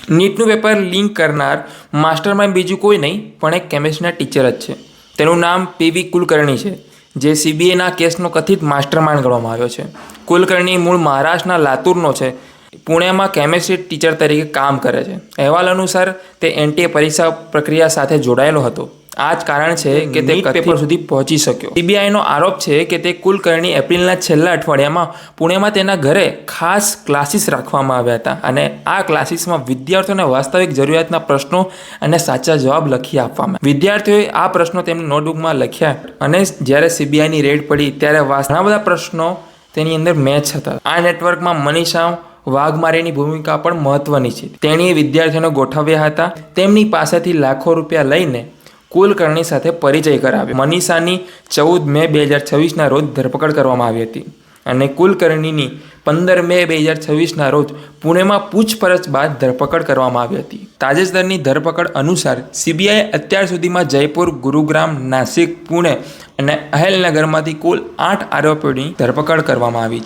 નીટનું paper link કરનાર mastermind બીજું કોઈ નહીં પણ એક કેમિસ્ટ્રીના ટીચર જ છે. તેનું નામ પીવી કુલકર્ણી છે, જે સીબીઆઈના કેસનો કથિત માસ્ટરમાઇન્ડ ગણવામાં આવ્યો છે. કુલકર્ણી મૂળ મહારાષ્ટ્રના લાતુરનો છે. પુણેમાં કેમિસ્ટ્રી ટીચર તરીકે કામ કરે છે. અહેવાલ અનુસાર તે એનટીએ પરીક્ષા પ્રક્રિયા સાથે જોડાયેલો હતો. આ જ કારણ છે કે તે પેપર સુધી પહોંચી શક્યો. સીબીઆઈનો આરોપ છે કે તે કુલકર્ણી એપ્રિલના છેલ્લા અઠવાડિયામાં પુણેમાં તેના ઘરે ખાસ ક્લાસીસ રાખવામાં આવ્યા હતા અને આ ક્લાસીસમાં વિદ્યાર્થીઓને વાસ્તવિક જરૂરિયાતના પ્રશ્નો અને સાચા જવાબ લખી આપવામાં. વિદ્યાર્થીઓએ આ પ્રશ્નો તેમની નોટબુકમાં લખ્યા અને જ્યારે સીબીઆઈની રેડ પડી ત્યારે ઘણા બધા પ્રશ્નો તેની અંદર મેચ હતા. આ નેટવર્કમાં મનીષા વાઘમારેની ભૂમિકા પણ મહત્વની છે. તેણીએ વિદ્યાર્થીઓને ગોઠવ્યા હતા. તેમની પાસેથી લાખો રૂપિયા લઈને કુલકર્ણી સાથે પરિચય કરાવ્યો. મનીષાની 14 મે 2026ના રોજ ધરપકડ કરવામાં આવી હતી અને કુલકર્ણીની 15 મે 2026ના રોજ પુણેમાં પૂછપરછ બાદ ધરપકડ કરવામાં આવી હતી. તાજેતરની ધરપકડ અનુસાર સીબીઆઈ અત્યાર સુધીમાં જયપુર, ગુરુગ્રામ, નાસિક, પુણે અને અહેલનગરમાંથી કુલ 8 આરોપીઓની ધરપકડ કરવામાં આવી છે.